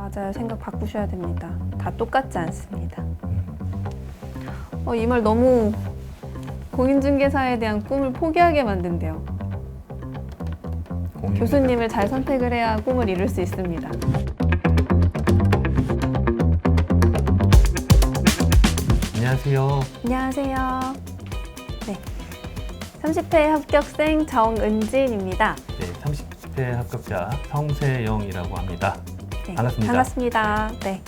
맞아요. 생각 바꾸셔야 됩니다. 다 똑같지 않습니다. 이 말 너무 공인중개사에 대한 꿈을 포기하게 만든대요. 교수님을 잘 선택을 해야 꿈을 이룰 수 있습니다. 안녕하세요. 안녕하세요. 네, 30회 합격생 정은진입니다. 네, 30회 합격자 성세영이라고 합니다. 네, 반갑습니다. 반갑습니다. 네.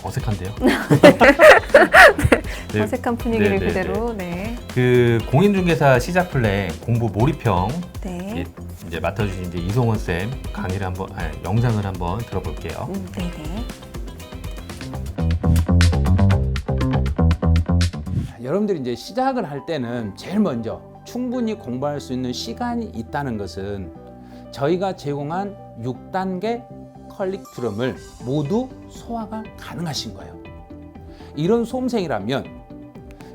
어색한데요? 네, 어색한 분위기를 네, 그대로. 네. 그 공인중개사 시작 플랜 공부 몰입형 네. 이제 맡아주신 이제 이송원 쌤 강의를 영상을 한번 들어볼게요. 네네. 여러분들이 이제 시작을 할 때는 제일 먼저 충분히 공부할 수 있는 시간이 있다는 것은 저희가 제공한 6단계 커리큘럼을 모두 소화가 가능하신 거예요. 이런 수험생이라면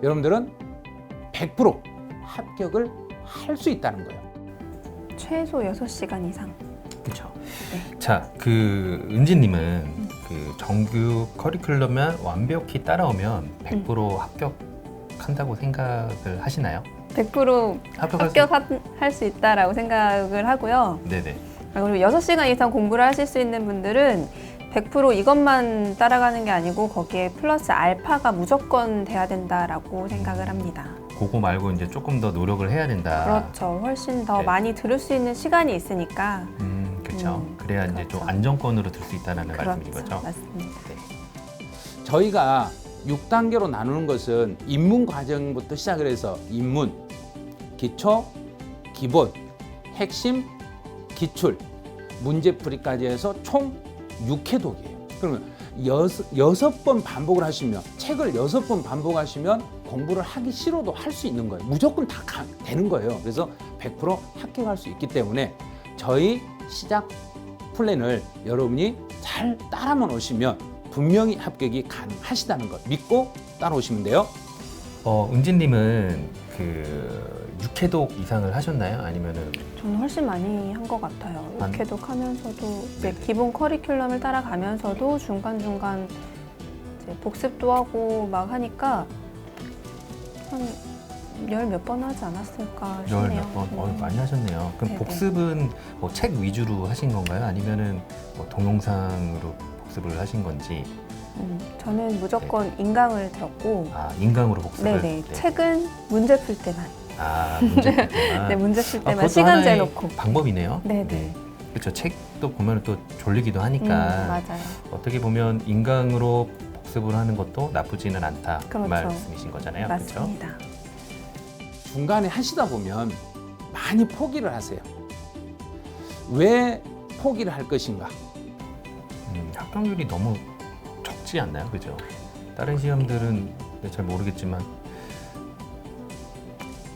여러분들은 100% 합격을 할 수 있다는 거예요. 최소 6시간 이상. 그렇죠. 네. 자, 그 은지님은 그 정규 커리큘럼만 완벽히 따라오면 100% 합격한다고 생각을 하시나요? 100% 합격할 수 있다라고 생각을 하고요. 네네. 그리고 6시간 이상 공부를 하실 수 있는 분들은 100% 이것만 따라가는 게 아니고 거기에 플러스 알파가 무조건 돼야 된다라고 생각을 합니다. 그거 말고 이제 조금 더 노력을 해야 된다. 그렇죠. 훨씬 더 네. 많이 들을 수 있는 시간이 있으니까. 그렇죠. 그래야 이제 그렇죠. 좀 안정권으로 들 수 있다는 말씀인 거죠. 맞습니다. 네. 저희가 6단계로 나누는 것은 입문 과정부터 시작을 해서 입문, 기초, 기본, 핵심, 기출, 문제풀이까지 해서 총 6회독이에요. 그러면 6번 반복을 하시면, 책을 6번 반복하시면 공부를 하기 싫어도 할 수 있는 거예요. 무조건 다 되는 거예요. 그래서 100% 합격할 수 있기 때문에 저희 시작 플랜을 여러분이 잘 따라만 오시면 분명히 합격이 가능하시다는 걸 믿고 따라오시면 돼요. 은진님은 그 6회독 이상을 하셨나요? 아니면은 저는 훨씬 많이 한 것 같아요. 육회독 하면서도 이제 네네. 기본 커리큘럼을 따라가면서도 중간중간 이제 복습도 하고 막 하니까 한 10몇 번 하지 않았을까 싶네요. 10몇 번? 많이 하셨네요. 그럼 네네. 복습은 뭐 책 위주로 하신 건가요? 아니면은 뭐 동영상으로 복습을 하신 건지? 저는 무조건 인강을 들었고 인강으로 복습을? 네네. 책은 문제 풀 때만. 문제 풀 때만? 네, 문제 풀 때만 그것도 시간 하나의 재놓고. 방법이네요. 네네. 그렇죠. 책도 보면 또 졸리기도 하니까 맞아요. 어떻게 보면 인강으로 복습을 하는 것도 나쁘지는 않다. 그 그렇죠. 말씀이신 거잖아요. 그렇죠? 맞습니다. 중간에 하시다 보면 많이 포기를 하세요. 왜 포기를 할 것인가? 합격률이 너무 적지 않나요? 그죠? 다른 시험들은 잘 모르겠지만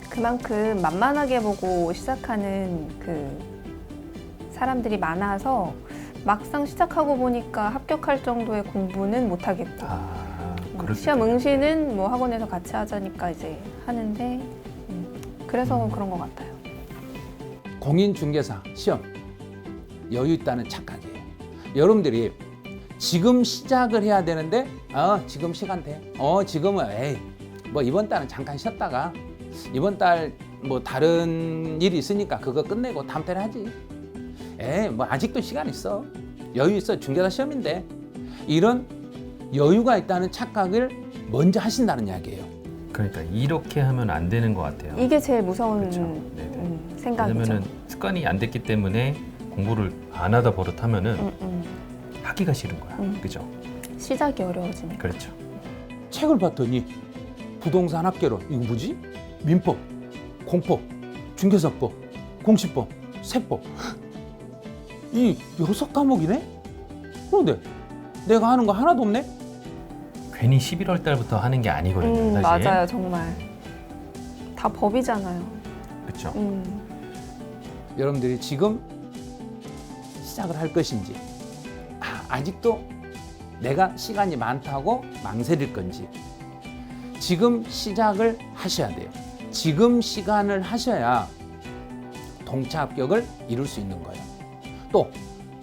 그만큼 만만하게 보고 시작하는 그 사람들이 많아서 막상 시작하고 보니까 합격할 정도의 공부는 못 하겠고 그럴 수 시험 있겠네요. 응시는 뭐 학원에서 같이 하자니까 이제 하는데 그래서 그런 것 같아요. 공인중개사 시험 여유 있다는 착각이에요. 여러분들이 지금 시작을 해야 되는데 지금 시간 돼. 지금은 뭐 이번 달은 잠깐 쉬었다가 이번 달 뭐 다른 일이 있으니까 그거 끝내고 다음 달에 하지. 뭐 아직도 시간 있어. 여유 있어. 중개사 시험인데. 이런 여유가 있다는 착각을 먼저 하신다는 이야기예요. 그러니까 이렇게 하면 안 되는 것 같아요. 이게 제일 무서운 그렇죠. 네네. 생각이죠. 왜냐면은 습관이 안 됐기 때문에 공부를 안 하다 버릇하면은 하기가 싫은 거야. 그죠? 시작이 어려워지니까. 그렇죠. 책을 봤더니 부동산 합계론 이거 뭐지? 민법, 공법, 중개사법, 공시법, 세법 이 6과목이네? 그런데 내가 하는 거 하나도 없네? 괜히 11월 달부터 하는 게 아니거든요. 사실. 맞아요, 정말. 다 법이잖아요. 그렇죠. 여러분들이 지금 시작을 할 것인지 아직도 내가 시간이 많다고 망설일 건지 지금 시작을 하셔야 돼요. 지금 시간을 하셔야 동차 합격을 이룰 수 있는 거예요. 또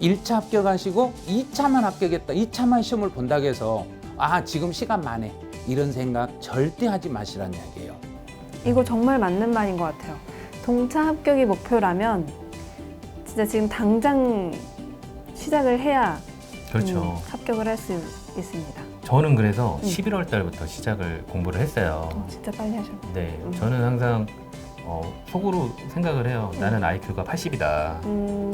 1차 합격하시고 2차만 합격했다. 2차만 시험을 본다고 해서 아 지금 시간 많네. 이런 생각 절대 하지 마시라는 이야기예요. 이거 정말 맞는 말인 것 같아요. 동차 합격이 목표라면 진짜 지금 당장 시작을 해야 그렇죠. 합격을 할 수 있습니다. 저는 그래서 11월 달부터 시작을 공부를 했어요. 진짜 빨리 하셨네. 네, 저는 항상 속으로 생각을 해요. 나는 IQ가 80이다.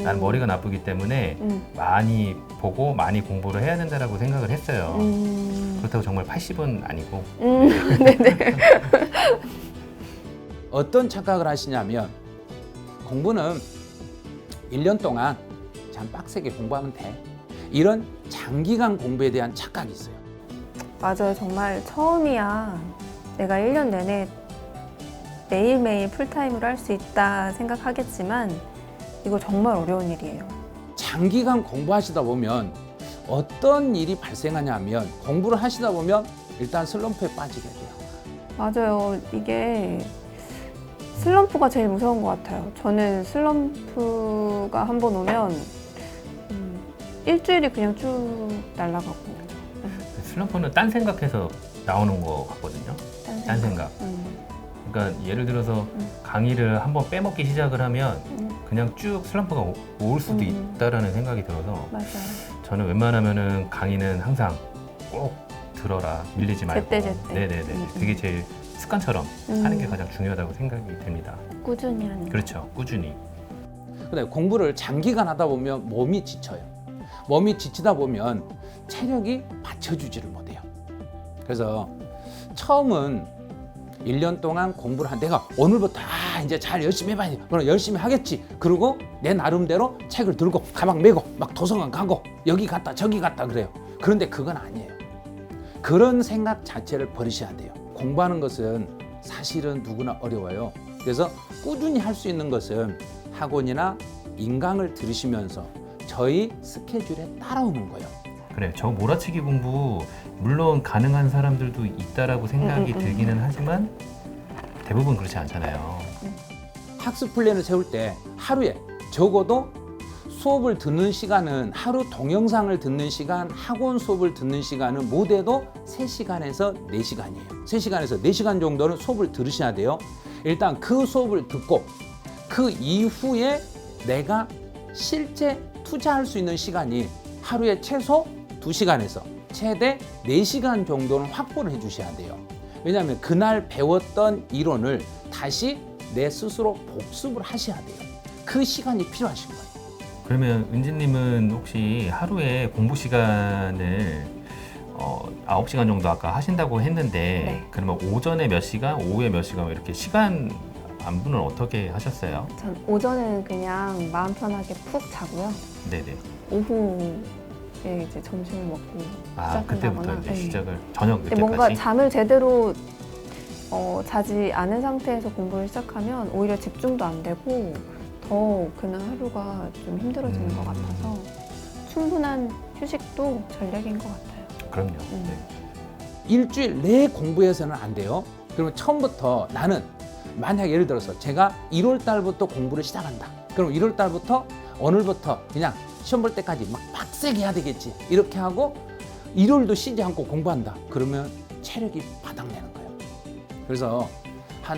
나는 머리가 나쁘기 때문에 많이 보고 많이 공부를 해야 된다라고 생각을 했어요. 그렇다고 정말 80은 아니고. 네네. 어떤 착각을 하시냐면 공부는 1년 동안 참 빡세게 공부하면 돼. 이런 장기간 공부에 대한 착각이 있어요. 맞아요. 정말 처음이야 내가 1년 내내 매일매일 풀타임으로 할 수 있다 생각하겠지만 이거 정말 어려운 일이에요. 장기간 공부하시다 보면 어떤 일이 발생하냐면 공부를 하시다 보면 일단 슬럼프에 빠지게 돼요. 맞아요. 이게 슬럼프가 제일 무서운 것 같아요. 저는 슬럼프가 한 번 오면 일주일이 그냥 쭉 날아가고. 슬럼프는 딴 생각해서 나오는 거 같거든요. 딴 생각. 그러니까 예를 들어서 강의를 한번 빼먹기 시작을 하면 그냥 쭉 슬럼프가 올 수도 있다라는 생각이 들어서 맞아요. 저는 웬만하면은 강의는 항상 꼭 들어라, 밀리지 말고. 제때. 네네네. 그게 제일 습관처럼 하는 게 가장 중요하다고 생각이 됩니다. 꾸준히 하는 거. 그렇죠. 꾸준히. 근데 공부를 장기간 하다 보면 몸이 지쳐요. 몸이 지치다 보면 체력이 받쳐주지를 못해요. 그래서 처음은 1년 동안 공부를 한 내가 오늘부터 이제 잘 열심히 해봐야 돼. 그럼 열심히 하겠지. 그리고 내 나름대로 책을 들고 가방 메고 막 도서관 가고 여기 갔다 저기 갔다 그래요. 그런데 그건 아니에요. 그런 생각 자체를 버리셔야 돼요. 공부하는 것은 사실은 누구나 어려워요. 그래서 꾸준히 할 수 있는 것은 학원이나 인강을 들으시면서 저희 스케줄에 따라오는 거예요. 그래, 저 몰아치기 공부 물론 가능한 사람들도 있다라고 생각이 들기는 하지만 대부분 그렇지 않잖아요. 학습 플랜을 세울 때 하루에 적어도 수업을 듣는 시간은 하루 동영상을 듣는 시간, 학원 수업을 듣는 시간은 못해도 3시간에서 4시간이에요. 3시간에서 4시간 정도는 수업을 들으셔야 돼요. 일단 그 수업을 듣고 그 이후에 내가 실제 투자할 수 있는 시간이 하루에 최소 2시간에서 최대 4시간 정도는 확보를 해 주셔야 돼요. 왜냐하면 그날 배웠던 이론을 다시 내 스스로 복습을 하셔야 돼요. 그 시간이 필요하신 거예요. 그러면 은지님은 혹시 하루에 공부 시간을 9시간 정도 아까 하신다고 했는데 네. 그러면 오전에 몇 시간, 오후에 몇 시간 이렇게 시간 안분을 어떻게 하셨어요? 전 오전에는 그냥 마음 편하게 푹 자고요. 네네. 오후에 이제 점심을 먹고 그때부터 시작한다거나. 이제 네. 시작을 저녁 근데 늦게까지. 뭔가 잠을 제대로 자지 않은 상태에서 공부를 시작하면 오히려 집중도 안 되고 더 그날 하루가 좀 힘들어지는 것 같아서 충분한 휴식도 전략인 것 같아요. 그럼요. 네. 일주일 내에 공부해서는 안 돼요. 그러면 처음부터 나는 만약 예를 들어서 제가 1월 달부터 공부를 시작한다. 그럼 1월 달부터 오늘부터 그냥 시험 볼 때까지 막 빡세게 해야 되겠지. 이렇게 하고 1월도 쉬지 않고 공부한다. 그러면 체력이 바닥내는 거예요. 그래서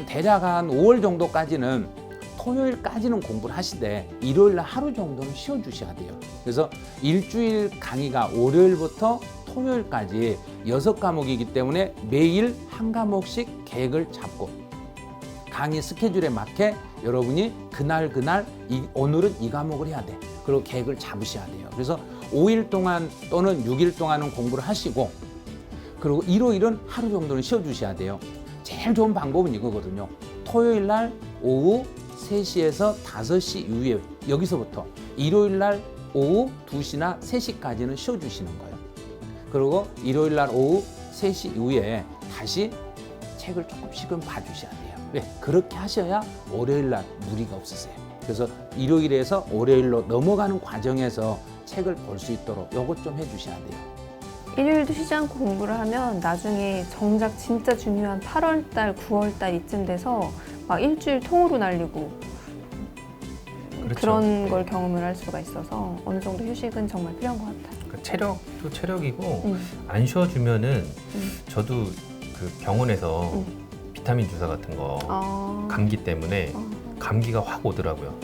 대략 한 5월 정도까지는 토요일까지는 공부를 하시되 일요일 날 하루 정도는 쉬어주셔야 돼요. 그래서 일주일 강의가 월요일부터 토요일까지 6과목이기 때문에 매일 한 과목씩 계획을 잡고 강의 스케줄에 맞게 여러분이 그날 오늘은 이 과목을 해야 돼. 그리고 계획을 잡으셔야 돼요. 그래서 5일 동안 또는 6일 동안은 공부를 하시고 그리고 일요일은 하루 정도는 쉬어주셔야 돼요. 제일 좋은 방법은 이거거든요. 토요일 날 오후 3시에서 5시 이후에 여기서부터 일요일 날 오후 2시나 3시까지는 쉬어주시는 거예요. 그리고 일요일 날 오후 3시 이후에 다시 책을 조금씩은 봐주셔야 돼요. 왜? 그렇게 하셔야 월요일 날 무리가 없으세요. 그래서 일요일에서 월요일로 넘어가는 과정에서 책을 볼 수 있도록 요것 좀 해주셔야 돼요. 일요일도 쉬지 않고 공부를 하면 나중에 정작 진짜 중요한 8월달, 9월달 이쯤 돼서 막 일주일 통으로 날리고 그렇죠. 그런 네. 걸 경험을 할 수가 있어서 어느 정도 휴식은 정말 필요한 것 같아요. 그러니까 체력도 체력이고 음. 안 쉬어주면은 음. 저도 그 병원에서 음. 비타민 주사 같은 거 감기 때문에 감기가 확 오더라고요.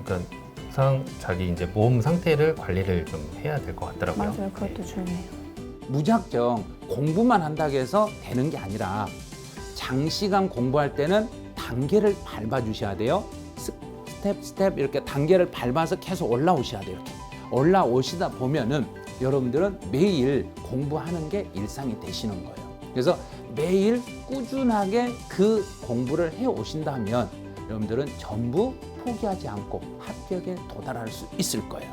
그러니까 항상 자기 이제 몸 상태를 관리를 좀 해야 될 것 같더라고요. 맞아요. 그것도 네. 중요해요. 무작정 공부만 한다고 해서 되는 게 아니라 장시간 공부할 때는 단계를 밟아주셔야 돼요. 스텝 이렇게 단계를 밟아서 계속 올라오셔야 돼요. 이렇게 올라오시다 보면은 여러분들은 매일 공부하는 게 일상이 되시는 거예요. 그래서 매일 꾸준하게 그 공부를 해 오신다면 여러분들은 전부 포기하지 않고 합격에 도달할 수 있을 거예요.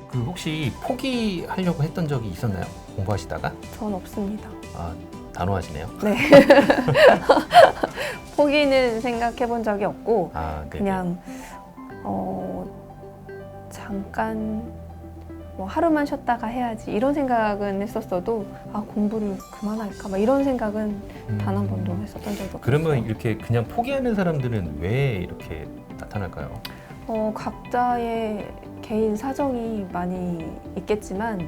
그 혹시 포기하려고 했던 적이 있었나요? 공부하시다가? 전 없습니다. 아, 단호하시네요. 네. 포기는 생각해 본 적이 없고 아, 네. 그냥 잠깐 뭐 하루만 쉬었다가 해야지 이런 생각은 했었어도 아 공부를 그만할까 막 이런 생각은 단 한 번도 했었던 적이 없어요. 그러면 이렇게 그냥 포기하는 사람들은 왜 이렇게 나타날까요? 각자의 개인 사정이 많이 있겠지만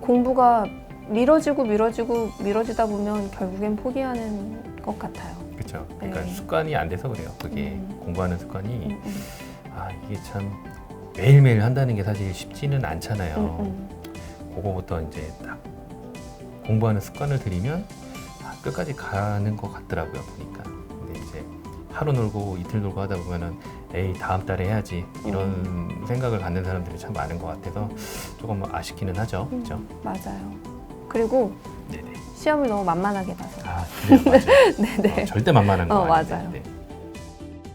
공부가 미뤄지다 보면 결국엔 포기하는 것 같아요. 그렇죠. 그러니까 네. 습관이 안 돼서 그래요. 그게 공부하는 습관이 아 이게 참 매일매일 한다는 게 사실 쉽지는 않잖아요. 그거부터 이제 딱 공부하는 습관을 들이면 끝까지 가는 것 같더라고요. 보니까. 근데 이제 하루 놀고 이틀 놀고 하다 보면은 에이 다음 달에 해야지 이런 생각을 갖는 사람들이 참 많은 것 같아서 조금 아쉽기는 하죠. 그렇죠? 맞아요. 그리고 네네. 시험을 너무 만만하게 봐서. 아 그래요, 맞아요. 네네. 절대 만만한 거 아닌데. 맞아요. 네.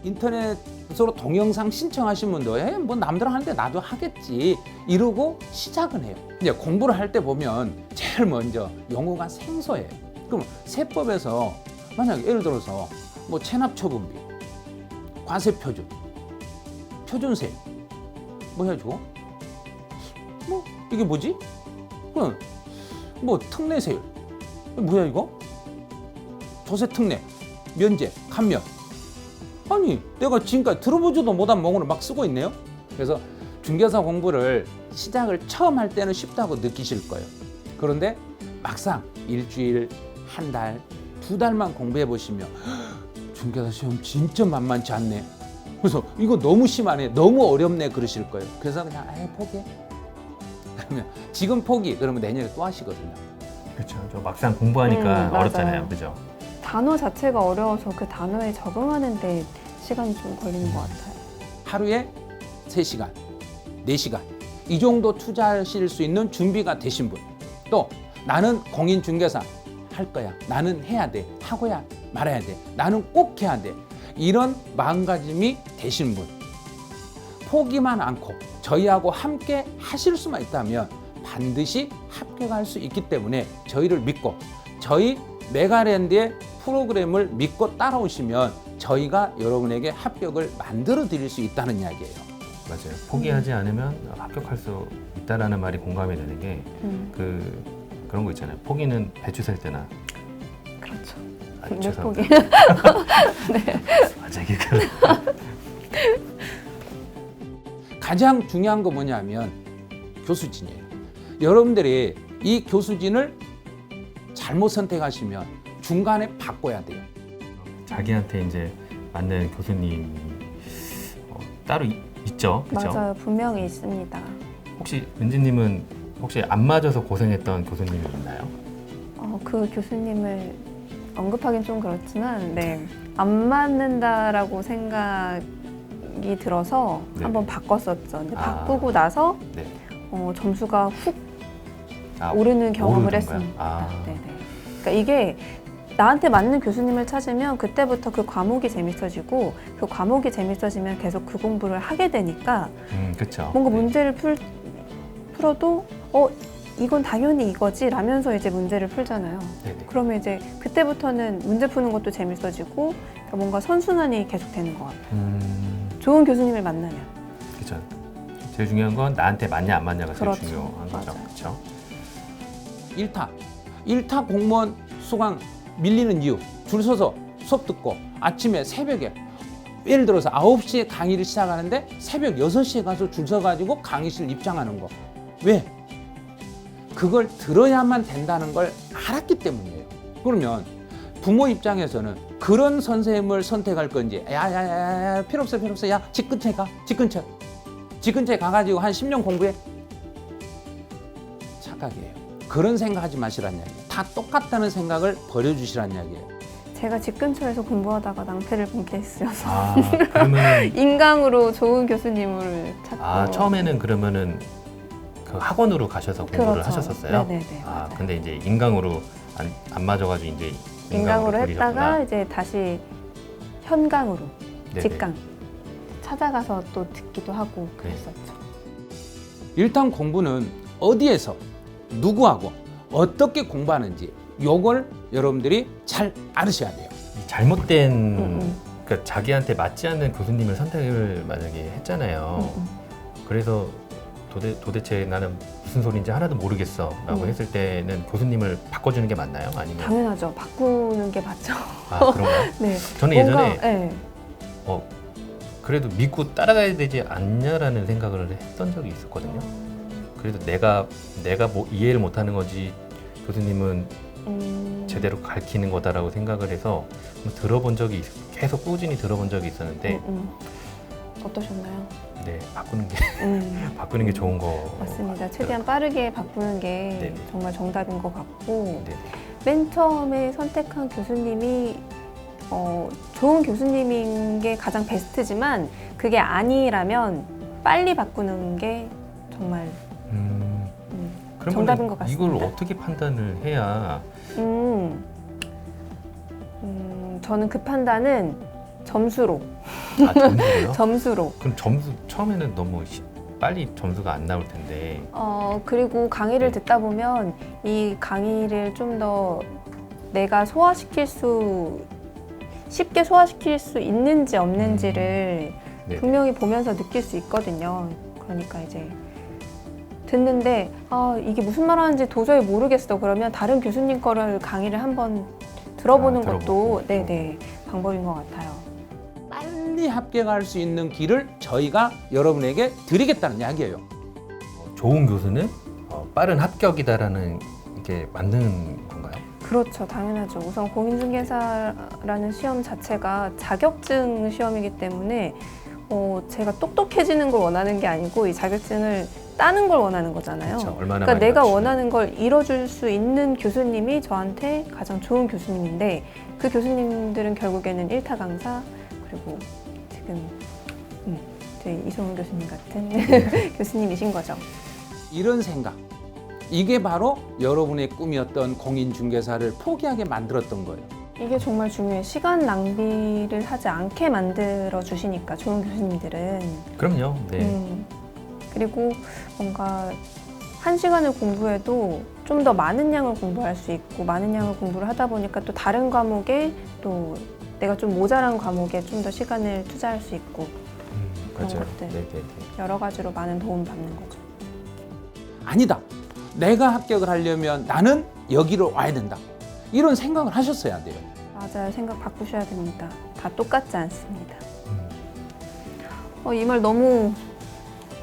인터넷으로 동영상 신청하신 분도 뭐 남들 하는데 나도 하겠지 이러고 시작은 해요. 이제 공부를 할 때 보면 제일 먼저 용어가 생소해요. 그럼 세법에서 만약에 예를 들어서 뭐 체납처분비, 과세표준, 표준세 뭐 해가지고 뭐 이게 뭐지? 뭐 특례세율 뭐야 이거? 조세특례, 면제, 감면 아니 내가 지금까지 들어보지도 못한 몽으로 막 쓰고 있네요. 그래서 중개사 공부를 시작을 처음 할 때는 쉽다고 느끼실 거예요. 그런데 막상 일주일, 한 달, 두 달만 공부해 보시면 중개사 시험 진짜 만만치 않네. 그래서 이거 너무 심하네, 너무 어렵네 그러실 거예요. 그래서 그냥 포기해. 그러면 지금 포기 그러면 내년에 또 하시거든요. 그렇죠. 저 막상 공부하니까 맞아요. 어렵잖아요. 그죠? 단어 자체가 어려워서 그 단어에 적응하는데 시간이 좀 걸리는 것 같아요. 하루에 3시간, 4시간 이 정도 투자하실 수 있는 준비가 되신 분, 또 나는 공인중개사 할 거야, 나는 해야 돼, 하고야 말아야 돼, 나는 꼭 해야 돼, 이런 마음가짐이 되신 분, 포기만 않고 저희하고 함께 하실 수만 있다면 반드시 합격할 수 있기 때문에 저희를 믿고 저희 메가랜드의 프로그램을 믿고 따라오시면 저희가 여러분에게 합격을 만들어 드릴 수 있다는 이야기예요. 맞아요. 포기하지 않으면 합격할 수 있다라는 말이 공감이 되는 게 그런 거 있잖아요. 포기는 배추 셀 때나. 그렇죠. 아, 네, 죄송합니다. 포기. 네. 맞아 이게 가장 중요한 거 뭐냐면 교수진이에요. 여러분들이 이 교수진을 잘못 선택하시면 중간에 바꿔야 돼요. 자기한테 이제 맞는 교수님이 따로 있죠, 그렇죠? 맞아요. 분명히 있습니다. 혹시 은지님은 혹시 안 맞아서 고생했던 교수님이 있나요? 그 교수님을 언급하긴 좀 그렇지만, 네, 안 맞는다라고 생각이 들어서 네. 한번 바꿨었죠. 근데 아. 바꾸고 나서 네. 점수가 훅 아, 오르는 경험을 오르던가요? 했습니다. 아. 네네. 그러니까 이게 나한테 맞는 교수님을 찾으면 그때부터 그 과목이 재밌어지고 그 과목이 재밌어지면 계속 그 공부를 하게 되니까 그렇죠. 뭔가 문제를 풀어도 이건 당연히 이거지 라면서 이제 문제를 풀잖아요. 네네. 그러면 이제 그때부터는 문제 푸는 것도 재밌어지고 그러니까 뭔가 선순환이 계속 되는 것 같아요. 좋은 교수님을 만나면. 그렇죠. 제일 중요한 건 나한테 맞냐 안 맞냐가 제일 그렇죠. 중요한 거죠. 맞아요. 그렇죠. 1타 공무원 수강 밀리는 이유, 줄 서서 수업 듣고 아침에 새벽에 예를 들어서 9시에 강의를 시작하는데 새벽 6시에 가서 줄 서가지고 강의실 입장하는 거. 왜? 그걸 들어야만 된다는 걸 알았기 때문이에요. 그러면 부모 입장에서는 그런 선생님을 선택할 건지, 야야야야 필요 없어 필요 없어, 야 집 근처에 가, 집 근처에 가가지고 한 10년 공부해. 착각이에요. 그런 생각하지 마시란 이야기예요. 다 똑같다는 생각을 버려주시란 이야기예요. 제가 집 근처에서 공부하다가 낭패를 본 케이스여서 아, 그러면은 인강으로 좋은 교수님을 찾고. 처음에는 그러면은 그 학원으로 가셔서 공부를 그렇죠. 하셨었어요. 네네네. 아, 맞아요. 근데 이제 인강으로 안 맞아가지고 이제 인강으로 돌리셨구나. 했다가 이제 다시 현강으로 네네. 직강 찾아가서 또 듣기도 하고 네. 그랬었죠. 일단 공부는 어디에서 누구하고 어떻게 공부하는지 요걸 여러분들이 잘 알으셔야 돼요. 이 잘못된 음. 그러니까 자기한테 맞지 않는 교수님을 선택을 만약에 했잖아요. 그래서 도대체 나는 무슨 소리인지 하나도 모르겠어라고 했을 때는 교수님을 바꿔주는 게 맞나요? 아니면 당연하죠. 바꾸는 게 맞죠. 그런가요? 네. 저는 뭔가, 예전에 네. 그래도 믿고 따라가야 되지 않냐라는 생각을 했던 적이 있었거든요. 그래도 내가 뭐 이해를 못하는 거지 교수님은 제대로 가르치는 거다라고 생각을 해서 들어본 적이 계속 꾸준히 들어본 적이 있었는데 어떠셨나요? 네, 바꾸는 게 좋은 거 맞습니다. 최대한 빠르게 바꾸는 게 네네. 정말 정답인 것 같고 네. 맨 처음에 선택한 교수님이 좋은 교수님인 게 가장 베스트지만 그게 아니라면 빨리 바꾸는 게 정말 그러면 정답인 것 같습니다. 이걸 어떻게 판단을 해야 저는 그 판단은 점수로 점수요? 점수로 그럼 점수 처음에는 너무 빨리 점수가 안 나올 텐데 그리고 강의를 네. 듣다 보면 이 강의를 좀 더 내가 쉽게 소화시킬 수 있는지 없는지를 네. 분명히 보면서 느낄 수 있거든요. 그러니까 이제 듣는데 이게 무슨 말 하는지 도저히 모르겠어. 그러면 다른 교수님 거를 강의를 한번 들어보는 것도 들어보고. 네네 방법인 것 같아요. 빨리 합격할 수 있는 길을 저희가 여러분에게 드리겠다는 이야기예요. 좋은 교수는 빠른 합격이다라는 게 맞는 건가요? 그렇죠. 당연하죠. 우선 공인중개사라는 시험 자체가 자격증 시험이기 때문에 제가 똑똑해지는 걸 원하는 게 아니고 이 자격증을 따는 걸 원하는 거잖아요. 그렇죠. 얼마나 그러니까 많이 내가 맞추면. 원하는 걸 이뤄줄 수 있는 교수님이 저한테 가장 좋은 교수님인데 그 교수님들은 결국에는 일타 강사 그리고 지금 저희 이소문 교수님 같은 교수님이신 거죠. 이런 생각, 이게 바로 여러분의 꿈이었던 공인중개사를 포기하게 만들었던 거예요. 이게 정말 중요해요. 시간 낭비를 하지 않게 만들어 주시니까 좋은 교수님들은. 그럼요. 네. 그리고 뭔가 한 시간을 공부해도 좀 더 많은 양을 공부할 수 있고 많은 양을 공부를 하다 보니까 또 다른 과목에 또 내가 좀 모자란 과목에 좀 더 시간을 투자할 수 있고 그런 맞아요. 것들. 네. 여러 가지로 많은 도움 받는 거죠. 아니다. 내가 합격을 하려면 나는 여기로 와야 된다. 이런 생각을 하셨어야 돼요. 맞아요. 생각 바꾸셔야 됩니다. 다 똑같지 않습니다. 이 말 너무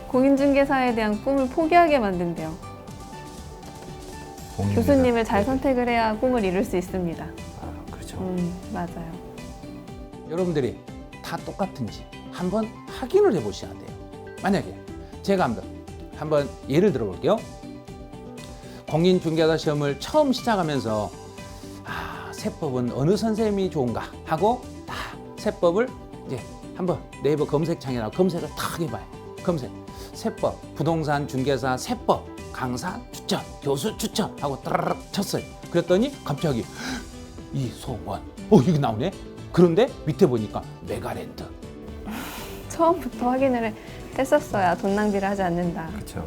공인중개사에 대한 꿈을 포기하게 만든대요. 교수님을 잘 선택을 해야 꿈을 이룰 수 있습니다. 그렇죠. 맞아요. 여러분들이 다 똑같은지 한번 확인을 해보셔야 돼요. 만약에 제가 한번 예를 들어볼게요. 공인중개사 시험을 처음 시작하면서 세법은 어느 선생님이 좋은가 하고 세법을 이제 한번 네이버 검색창에다가 검색을 탁 해봐요. 검색 세법 부동산 중개사 세법 강사 추천 교수 추천 하고 따라락 쳤어요. 그랬더니 갑자기 이소원 여기 나오네. 그런데 밑에 보니까 메가랜드. 처음부터 확인을 했었어야 돈 낭비를 하지 않는다. 그렇죠.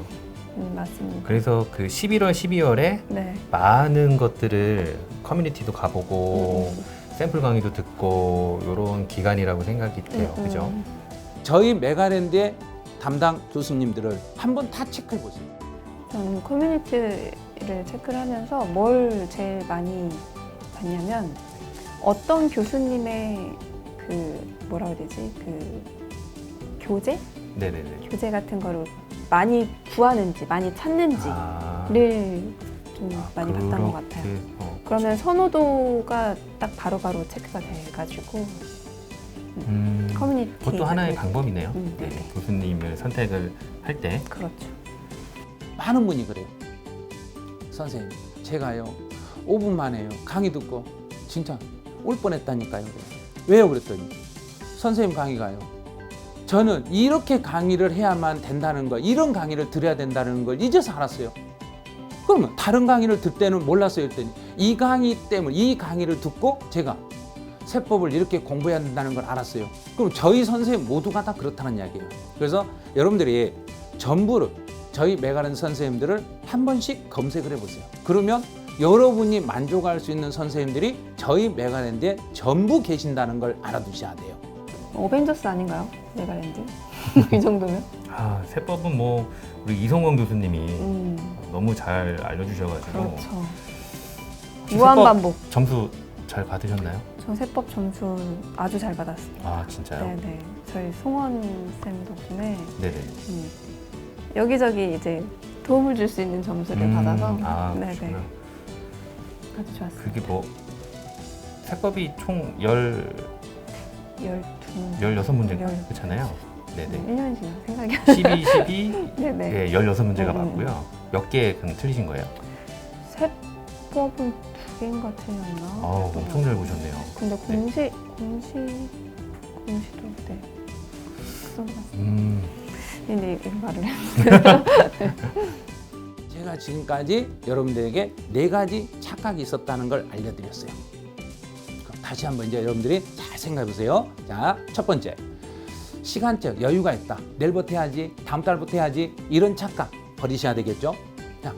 맞습니다. 그래서 그 11월, 12월에 네. 많은 것들을 커뮤니티도 가보고 샘플 강의도 듣고 이런 기간이라고 생각이 돼요. 그죠? 저희 메가랜드의 담당 교수님들을 한번 다 체크해 보세요. 저는 커뮤니티를 체크를 하면서 뭘 제일 많이 봤냐면 어떤 교수님의 그 그 뭐라 해야 되지? 그 교재? 네네네. 교재 같은 거를 많이 구하는지 많이 찾는지를 좀 많이 봤던 것 같아요. 그러면 선호도가 딱 바로바로 체크가 돼가지고 커뮤니티 그것도 하나의 방법이네요. 네네. 네, 교수님을 선택을 할 때. 그렇죠. 많은 분이 그래요. 선생님, 제가요 5분 만에요 강의 듣고 진짜 울 뻔했다니까요. 그래요. 왜요? 그랬더니 선생님 강의가요. 저는 이렇게 강의를 해야만 된다는 거, 이런 강의를 들어야 된다는 걸 이제서 알았어요. 그러면 다른 강의를 듣 때는 몰랐어요. 했더니 이 강의 때문에 이 강의를 듣고 제가 세법을 이렇게 공부해야 된다는 걸 알았어요. 그럼 저희 선생님 모두가 다 그렇다는 이야기예요. 그래서 여러분들이 전부를 저희 메가른 선생님들을 한 번씩 검색을 해보세요. 그러면 여러분이 만족할 수 있는 선생님들이 저희 메가랜드에 전부 계신다는 걸 알아두셔야 돼요. 어벤져스 아닌가요? 메가랜드? 이 정도면? 아, 세법은 뭐 우리 이성원 교수님이 너무 잘 알려주셔가지고. 그렇죠. 혹시 무한반복. 세법 점수 잘 받으셨나요? 저 세법 점수 아주 잘 받았어요. 아, 진짜요? 네네. 저희 송원 쌤 덕분에 네네. 여기저기 이제 도움을 줄 수 있는 점수를 받아서 아, 네네. 그렇구나. 아주 좋았어요. 그게 뭐 세법이 총 16문제 그렇잖아요. 네네. 1년이나 생각이 안 12, 12, 네네. 네, 16문제가 맞고요. 몇 개 그럼 틀리신 거예요? 세법은 2개인가 틀렸나? 아우, 엄청 잘 보셨네요. 근데 공시도 네. 그 정도 같습니다. 근데 이 말을 제가 지금까지 여러분들에게 4가지 착각이 있었다는 걸 알려드렸어요. 그럼 다시 한번 이제 여러분들이 잘 생각해 보세요. 자, 첫 번째, 시간적 여유가 있다. 내일부터 해야지, 다음 달부터 해야지, 이런 착각 버리셔야 되겠죠. 자,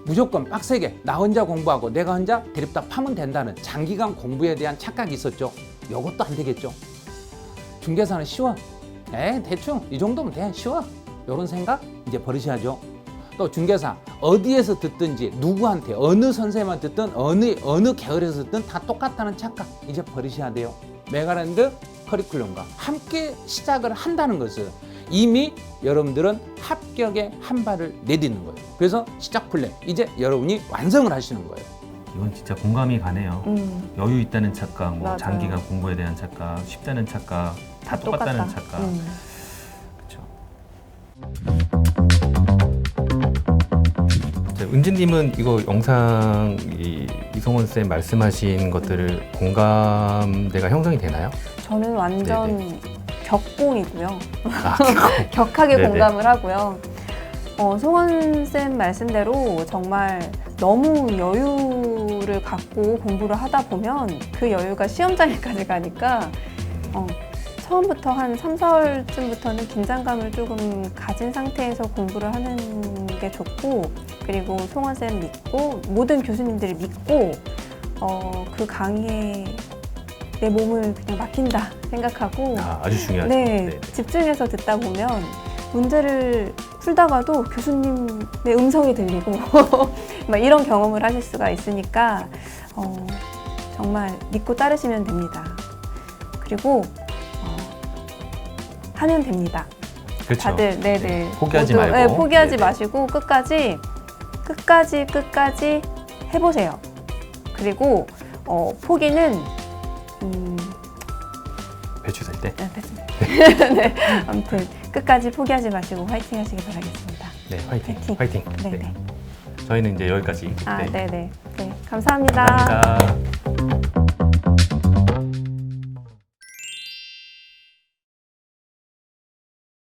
무조건 빡세게 나 혼자 공부하고 내가 혼자 대립다 파면 된다는 장기간 공부에 대한 착각이 있었죠. 이것도 안 되겠죠. 중개사는 쉬워. 대충 이 정도면 돼, 쉬워. 이런 생각 이제 버리셔야죠. 또 중개사 어디에서 듣든지 누구한테 어느 선생님한테 듣든 어느 계열에서 듣든 다 똑같다는 착각 이제 버리셔야 돼요. 메가랜드 커리큘럼과 함께 시작을 한다는 것은 이미 여러분들은 합격의 한 발을 내딛는 거예요. 그래서 시작 플랜 이제 여러분이 완성을 하시는 거예요. 이건 진짜 공감이 가네요. 여유 있다는 착각, 뭐 맞아요. 장기간 공부에 대한 착각, 쉽다는 착각, 다 똑같다는 착각. 그렇죠. 은지님은 이거 영상 이성원 쌤 말씀하신 것들을 공감대가 형성이 되나요? 저는 완전 격공이고요. 아, 격하게 네네. 공감을 하고요. 송원 쌤 말씀대로 정말 너무 여유를 갖고 공부를 하다 보면 그 여유가 시험장에까지 가니까 처음부터 한 3, 4월쯤부터는 긴장감을 조금 가진 상태에서 공부를 하는 게 좋고, 그리고 송원 쌤 믿고 모든 교수님들을 믿고 그 강의에 내 몸을 그냥 맡긴다 생각하고 아주 중요하죠. 네, 집중해서 듣다 보면 문제를 풀다가도 교수님의 음성이 들리고 막 이런 경험을 하실 수가 있으니까 정말 믿고 따르시면 됩니다. 그리고 하면 됩니다. 그렇죠. 다들 네네 포기하지 모두, 말고. 네, 포기하지 네네. 마시고 끝까지 해보세요. 그리고 포기는 배추 살 때. 네, 됐습니다. 네, 아무튼 끝까지 포기하지 마시고 화이팅 하시길 바라겠습니다. 네, 화이팅. 화이팅. 화이팅. 네네. 네. 저희는 이제 여기까지. 아, 네. 네네. 네, 감사합니다. 감사합니다.